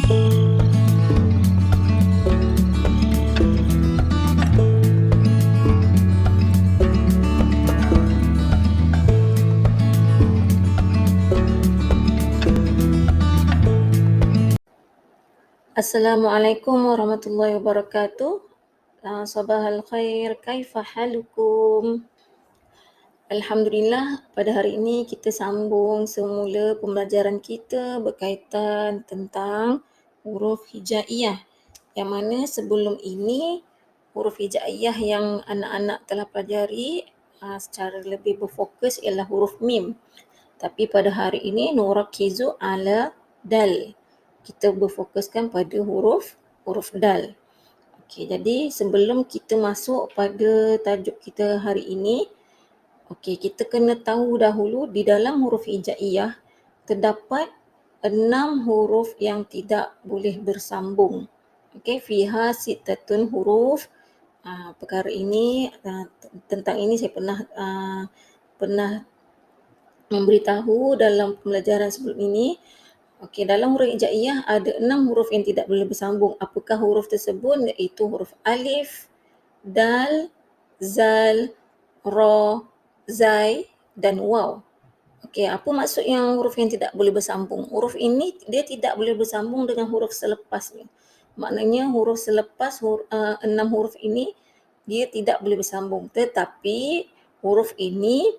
Assalamualaikum warahmatullahi wabarakatuh. Sabahal khair, kaifa halukum? Alhamdulillah, pada hari ini kita sambung semula pembelajaran kita berkaitan tentang huruf hijaiyah. Yang mana sebelum ini huruf hijaiyah yang anak-anak telah pelajari secara lebih berfokus ialah huruf mim. Tapi pada hari ini nurakizu ala dal. Kita berfokuskan pada huruf dal. Okey, jadi sebelum kita masuk pada tajuk kita hari ini, okey, kita kena tahu dahulu di dalam huruf hijaiyah terdapat 6 huruf yang tidak boleh bersambung. Okey, fiha sittatun huruf. Perkara ini tentang ini saya pernah memberitahu dalam pembelajaran sebelum ini. Okey, dalam huruf hijaiyah ada 6 huruf yang tidak boleh bersambung. Apakah huruf tersebut? Iaitu huruf alif, dal, zal, ra, zai dan waw. Okey, apa maksud yang huruf yang tidak boleh bersambung? Huruf ini dia tidak boleh bersambung dengan huruf selepasnya. Maknanya huruf selepas 6 huruf ini dia tidak boleh bersambung. Tetapi huruf ini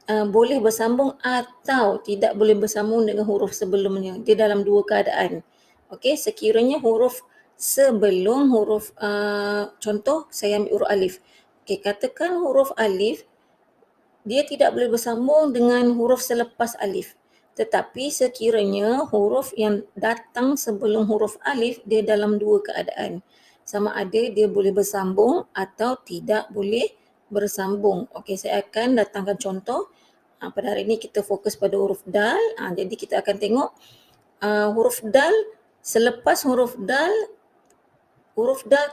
boleh bersambung atau tidak boleh bersambung dengan huruf sebelumnya. Dia dalam dua keadaan. Okey, sekiranya huruf sebelum huruf contoh saya ambil huruf alif. Okey, katakan huruf alif dia tidak boleh bersambung dengan huruf selepas alif. Tetapi sekiranya huruf yang datang sebelum huruf alif dia dalam dua keadaan. Sama ada dia boleh bersambung atau tidak boleh bersambung. Okey, saya akan datangkan contoh. Pada hari ini kita fokus pada huruf dal. Jadi kita akan tengok huruf dal, selepas huruf dal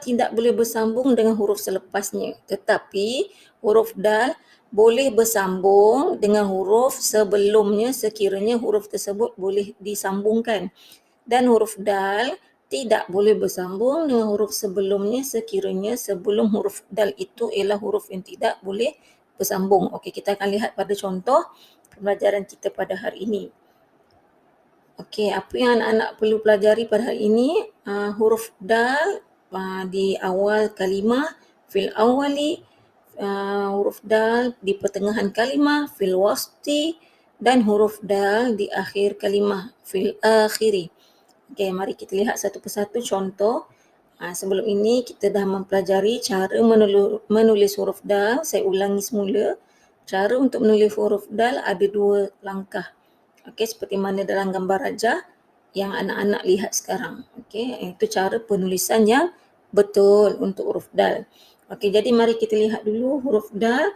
tidak boleh bersambung dengan huruf selepasnya. Tetapi huruf dal boleh bersambung dengan huruf sebelumnya sekiranya huruf tersebut boleh disambungkan. Dan huruf dal tidak boleh bersambung dengan huruf sebelumnya sekiranya sebelum huruf dal itu ialah huruf yang tidak boleh bersambung. Okey, kita akan lihat pada contoh pembelajaran kita pada hari ini. Okey, apa yang anak-anak perlu pelajari pada hari ini? Huruf dal di awal kalimah, fil awali, huruf dal di pertengahan kalimah, fil wasti, dan huruf dal di akhir kalimah, fil akhiri. Okey, mari kita lihat satu persatu contoh. Sebelum ini kita dah mempelajari cara menulis huruf dal. Saya ulangi semula. Cara untuk menulis huruf dal ada dua langkah. Okey, seperti mana dalam gambar rajah yang anak-anak lihat sekarang. Okey, itu cara penulisan yang betul untuk huruf dal. Okey, jadi mari kita lihat dulu huruf dal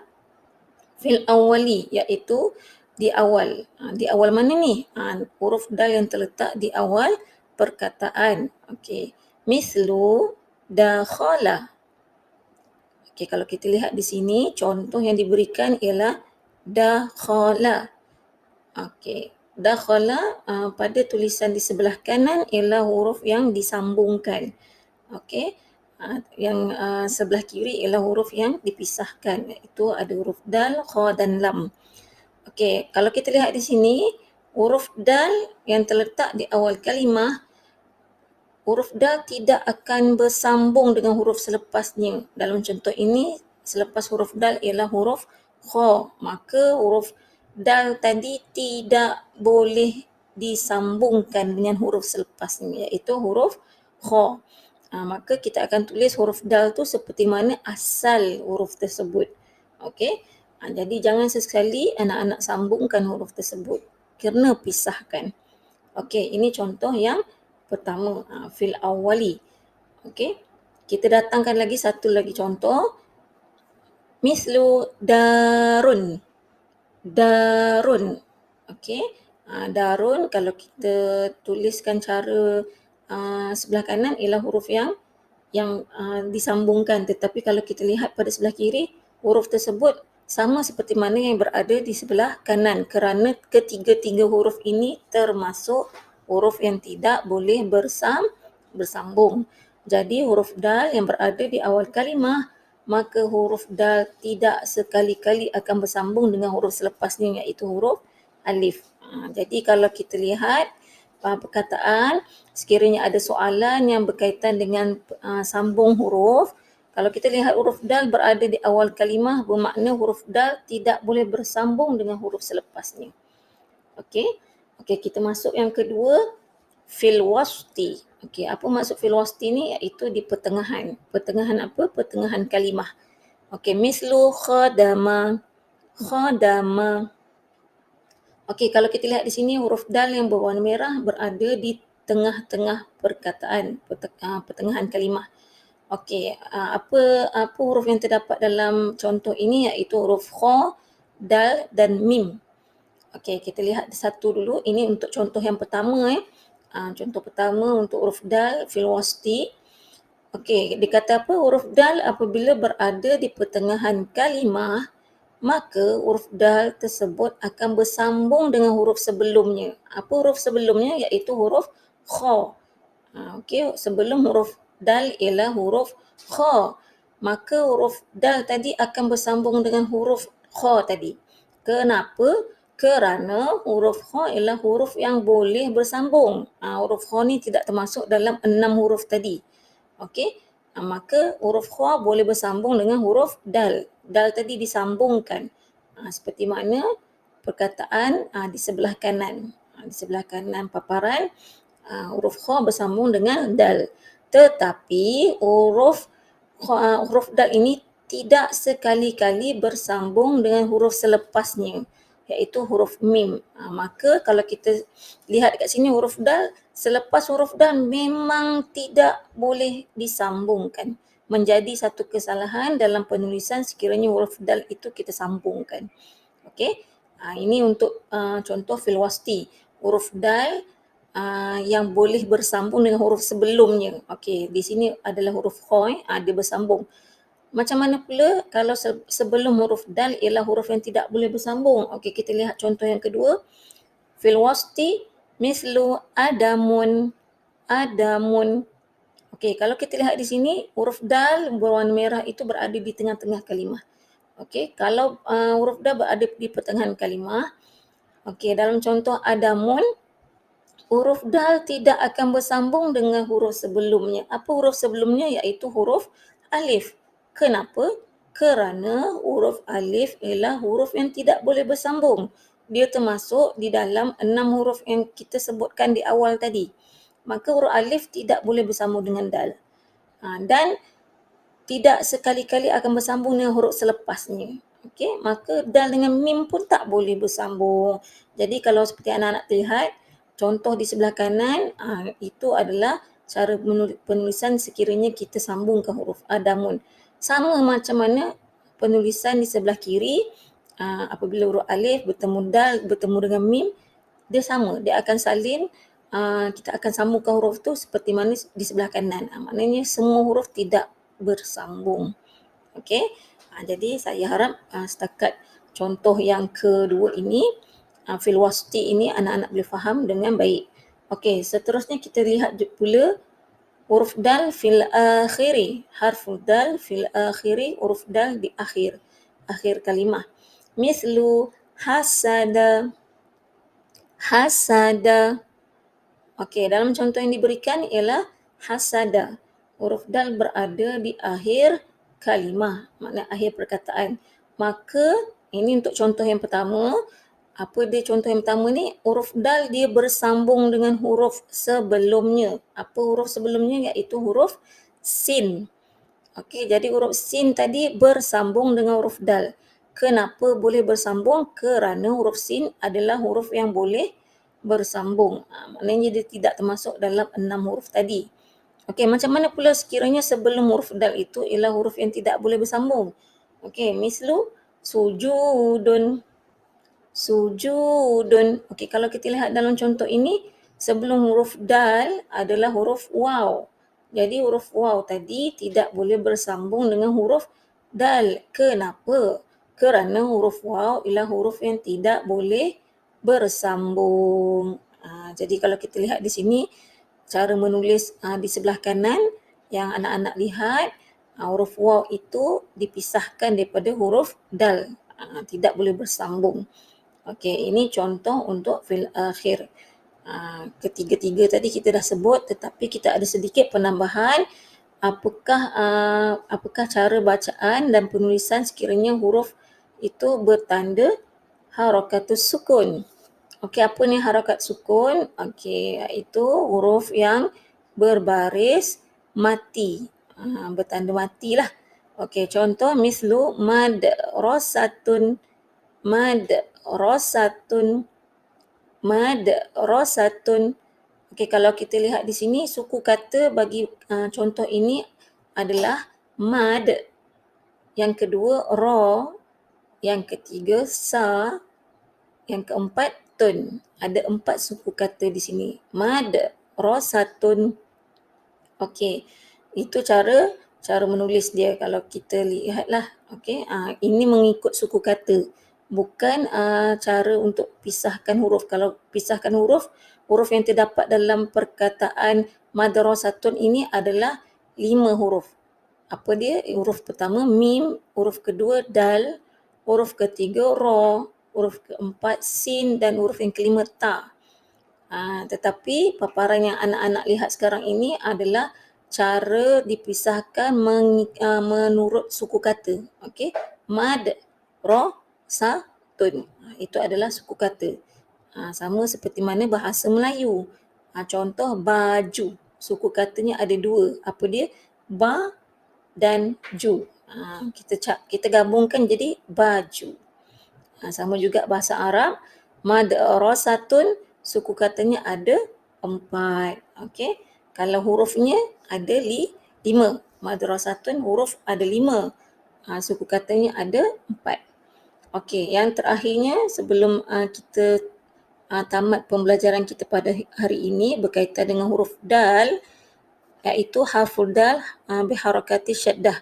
fil awali iaitu di awal. Di awal mana ni? Huruf dal yang terletak di awal perkataan. Okey, mislu dakhala. Okey, kalau kita lihat di sini contoh yang diberikan ialah dakhala. Okey, dakhala pada tulisan di sebelah kanan ialah huruf yang disambungkan. Okey, yang sebelah kiri ialah huruf yang dipisahkan. Itu ada huruf dal, kha dan lam. Okey, kalau kita lihat di sini huruf dal yang terletak di awal kalimah, huruf dal tidak akan bersambung dengan huruf selepasnya. Dalam contoh ini selepas huruf dal ialah huruf kha, maka huruf dal tadi tidak boleh disambungkan dengan huruf selepasnya iaitu huruf kha. Maka kita akan tulis huruf dal tu seperti mana asal huruf tersebut. Okey. Jadi jangan sesekali anak-anak sambungkan huruf tersebut. Kena pisahkan. Okey, ini contoh yang pertama, fil awali. Okey. Kita datangkan lagi satu lagi contoh. Mislu darun. Darun. Okey. Darun kalau kita tuliskan cara sebelah kanan ialah huruf yang disambungkan, tetapi kalau kita lihat pada sebelah kiri huruf tersebut sama seperti mana yang berada di sebelah kanan kerana ketiga-tiga huruf ini termasuk huruf yang tidak boleh bersambung. Jadi huruf dal yang berada di awal kalimah, maka huruf dal tidak sekali-kali akan bersambung dengan huruf selepasnya iaitu huruf alif. Jadi kalau kita lihat perkataan, sekiranya ada soalan yang berkaitan dengan sambung huruf, kalau kita lihat huruf dal berada di awal kalimah, bermakna huruf dal tidak boleh bersambung dengan huruf selepasnya. Okey. Okey, kita masuk yang kedua, fil wasti. Okey, apa maksud fil wasti ni? Iaitu di pertengahan. Pertengahan apa? Pertengahan kalimah. Okey, mislu khadama. Khadama. Okey, kalau kita lihat di sini huruf dal yang berwarna merah berada di tengah-tengah perkataan, pertengahan kalimah. Okey, apa huruf yang terdapat dalam contoh ini iaitu huruf kha, dal dan mim. Okey, kita lihat satu dulu. Ini untuk contoh yang pertama. Contoh pertama untuk huruf dal fil wasti. Okey, dia kata apa? Huruf dal apabila berada di pertengahan kalimah, maka huruf dal tersebut akan bersambung dengan huruf sebelumnya. Apa huruf sebelumnya? Iaitu huruf kha. Okey, sebelum huruf dal ialah huruf kha. Maka huruf dal tadi akan bersambung dengan huruf kha tadi. Kenapa? Kerana huruf kha ialah huruf yang boleh bersambung. Huruf kha ni tidak termasuk dalam 6 huruf tadi. Okey, maka huruf kha boleh bersambung dengan huruf dal. Dal tadi disambungkan. Seperti mana perkataan di sebelah kanan. Di sebelah kanan paparan, huruf kha bersambung dengan dal. Tetapi huruf dal ini tidak sekali-kali bersambung dengan huruf selepasnya, iaitu huruf mim. Maka kalau kita lihat dekat sini huruf dal, selepas huruf dal memang tidak boleh disambungkan. Menjadi satu kesalahan dalam penulisan sekiranya huruf dal itu kita sambungkan. Okey. Ini untuk contoh fil wasti. Huruf dal yang boleh bersambung dengan huruf sebelumnya. Okey, di sini adalah huruf kha, dia bersambung. Macam mana pula kalau sebelum huruf dal ialah huruf yang tidak boleh bersambung? Okey, kita lihat contoh yang kedua. Fil wasti mislu adamun. Adamun. Okey, kalau kita lihat di sini huruf dal berwarna merah itu berada di tengah-tengah kalimah. Okey, kalau huruf dal berada di pertengahan kalimah, okey, dalam contoh adamun, huruf dal tidak akan bersambung dengan huruf sebelumnya. Apa huruf sebelumnya? Iaitu huruf alif. Kenapa? Kerana huruf alif ialah huruf yang tidak boleh bersambung. Dia termasuk di dalam 6 huruf yang kita sebutkan di awal tadi. Maka huruf alif tidak boleh bersambung dengan dal. Dan tidak sekali-kali akan bersambung dengan huruf selepasnya. Okey, maka dal dengan mim pun tak boleh bersambung. Jadi kalau seperti anak-anak lihat, contoh di sebelah kanan, itu adalah cara penulisan sekiranya kita sambungkan huruf adamun. Sama macam mana penulisan di sebelah kiri, apabila huruf alif bertemu dal, bertemu dengan mim, dia sama. Dia akan salin, kita akan sambungkan huruf tu seperti mana di sebelah kanan. Maknanya semua huruf tidak bersambung. Okey. Jadi saya harap setakat contoh yang kedua ini, fil wasti ini anak-anak boleh faham dengan baik. Okey, seterusnya kita lihat pula huruf dal fil akhiri. Harful dal fil akhiri, huruf dal di akhir kalimah. Mislu hasada. Hasada. Okey, dalam contoh yang diberikan ialah hasada. Huruf dal berada di akhir kalimah, makna akhir perkataan. Maka ini untuk contoh yang pertama. Apa dia contoh yang pertama ni? Huruf dal dia bersambung dengan huruf sebelumnya. Apa huruf sebelumnya? Iaitu huruf sin. Okey, jadi huruf sin tadi bersambung dengan huruf dal. Kenapa boleh bersambung? Kerana huruf sin adalah huruf yang boleh bersambung. Maknanya dia tidak termasuk dalam 6 huruf tadi. Okey, macam mana pula sekiranya sebelum huruf dal itu ialah huruf yang tidak boleh bersambung? Okey, mislu sujudun. Sujudun. Okey, kalau kita lihat dalam contoh ini, sebelum huruf dal adalah huruf waw. Jadi huruf waw tadi tidak boleh bersambung dengan huruf dal. Kenapa? Kerana huruf waw ialah huruf yang tidak boleh bersambung. Jadi kalau kita lihat di sini, cara menulis di sebelah kanan yang anak-anak lihat, huruf waw itu dipisahkan daripada huruf dal, tidak boleh bersambung. Okey, ini contoh untuk fi'il akhir. Ketiga-tiga tadi kita dah sebut, tetapi kita ada sedikit penambahan. Apakah cara bacaan dan penulisan sekiranya huruf itu bertanda harakatus sukun. Okey, apa ni harakat sukun? Okey, iaitu huruf yang berbaris mati. Bertanda matilah. Okey, contoh mislu madrasatun, madrasatun, madrasatun. Okey, kalau kita lihat di sini suku kata bagi contoh ini adalah mad, yang kedua ra, yang ketiga sa, yang keempat tun. Ada 4 suku kata di sini. Madrasatun. Okey, itu cara menulis dia kalau kita lihatlah. Okey, ini mengikut suku kata. Bukan cara untuk pisahkan huruf. Kalau pisahkan huruf, huruf yang terdapat dalam perkataan madrasatun ini adalah 5 huruf. Apa dia? Huruf pertama mim, huruf kedua dal, huruf ketiga ra, huruf keempat sin dan huruf yang kelima ta. Tetapi paparan yang anak-anak lihat sekarang ini adalah cara dipisahkan menurut suku kata. Okey, mad, ra, sa, tun. Itu adalah suku kata. Sama seperti mana bahasa Melayu. Contoh baju. Suku katanya ada 2. Apa dia? Ba dan ju. Kita gabungkan jadi baju. Sama juga bahasa Arab, madrasatun, suku katanya ada 4. Okey. Kalau hurufnya ada 5. Madrasatun huruf ada 5. Suku katanya ada 4. Okey, yang terakhirnya sebelum kita tamat pembelajaran kita pada hari ini berkaitan dengan huruf dal, iaitu harful dal biharakati syaddah.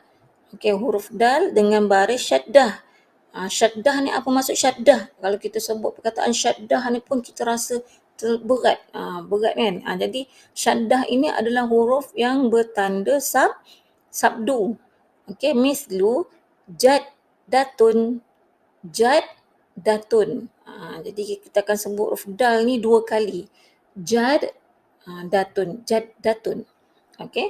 Okey, huruf dal dengan baris syaddah. Syaddah ni apa maksud syaddah? Kalau kita sebut perkataan syaddah ni pun kita rasa berat. Berat kan? Jadi syaddah ini adalah huruf yang bertanda sabdu. Okey, mislu jaddatun, jaddatun. Jadi kita akan sebut huruf dal ni 2 kali. Jaddatun. Okey.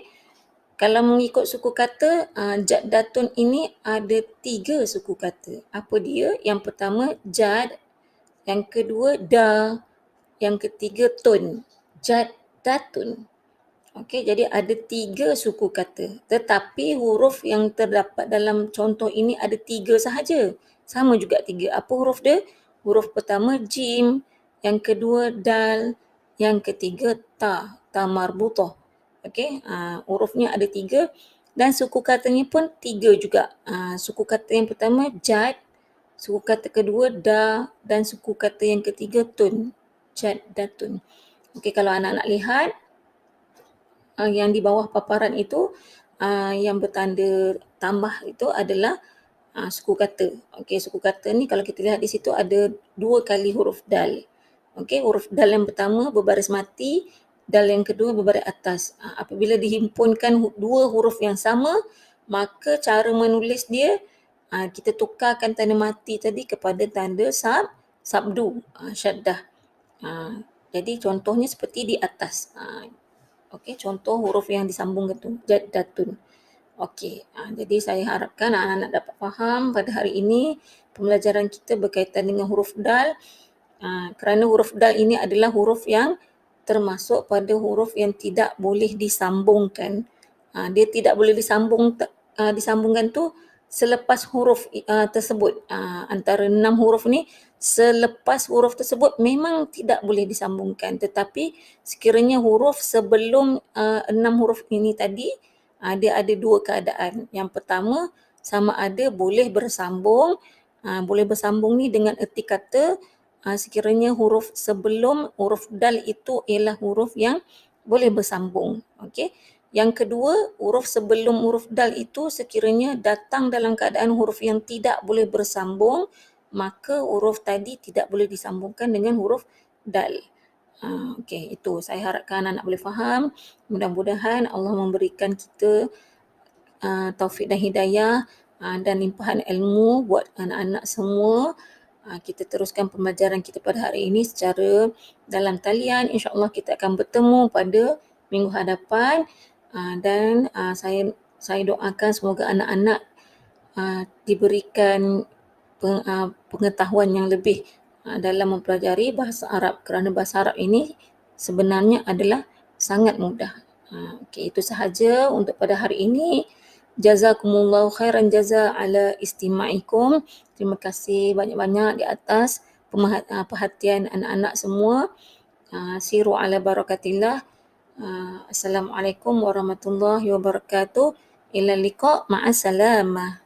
Kalau mengikut suku kata, jaddatun ini ada 3 suku kata. Apa dia? Yang pertama jad, yang kedua da, yang ketiga tun. Jaddatun. Okey, jadi ada 3 suku kata. Tetapi huruf yang terdapat dalam contoh ini ada 3 sahaja. Sama juga 3. Apa huruf dia? Huruf pertama jim, yang kedua dal, yang ketiga ta, ta marbutah. Okey, hurufnya ada 3 dan suku katanya pun 3 juga. Suku kata yang pertama jad, suku kata kedua da dan suku kata yang ketiga tun. Jaddatun. Okey, kalau anak-anak lihat yang di bawah paparan itu, yang bertanda tambah itu adalah suku kata. Okey, suku kata ni kalau kita lihat di situ ada 2 kali huruf dal. Okey, huruf dal yang pertama berbaris mati, dal yang kedua berbaris atas. Apabila dihimpunkan 2 huruf yang sama, maka cara menulis dia kita tukarkan tanda mati tadi kepada tanda sabdu, syaddah. Jadi contohnya seperti di atas. Okey, contoh huruf yang disambungkan tu, jaddatun. Okey, jadi saya harapkan anak-anak dapat faham pada hari ini pembelajaran kita berkaitan dengan huruf dal. Kerana huruf dal ini adalah huruf yang termasuk pada huruf yang tidak boleh disambungkan. Dia tidak boleh disambungkan tu selepas huruf tersebut. Antara 6 huruf ni, selepas huruf tersebut memang tidak boleh disambungkan. Tetapi sekiranya huruf sebelum 6 huruf ini tadi, dia ada 2 keadaan. Yang pertama, sama ada boleh bersambung. Boleh bersambung ni dengan erti kata sekiranya huruf sebelum huruf dal itu ialah huruf yang boleh bersambung. Okey. Yang kedua, huruf sebelum huruf dal itu sekiranya datang dalam keadaan huruf yang tidak boleh bersambung, maka huruf tadi tidak boleh disambungkan dengan huruf dal. Okey, itu saya harapkan anak boleh faham. Mudah-mudahan Allah memberikan kita taufik dan hidayah dan limpahan ilmu buat anak-anak semua. Kita teruskan pembelajaran kita pada hari ini secara dalam talian. InsyaAllah kita akan bertemu pada minggu hadapan. Dan saya doakan semoga anak-anak diberikan pengetahuan yang lebih dalam mempelajari bahasa Arab, kerana bahasa Arab ini sebenarnya adalah sangat mudah. Okey, itu sahaja untuk pada hari ini. Jazakumullahu khairan jaza ala istima'ikum. Terima kasih banyak-banyak di atas perhatian anak-anak semua. Siru ala barakatillah. Assalamualaikum warahmatullahi wabarakatuh. Ila liqa' ma'assalamah.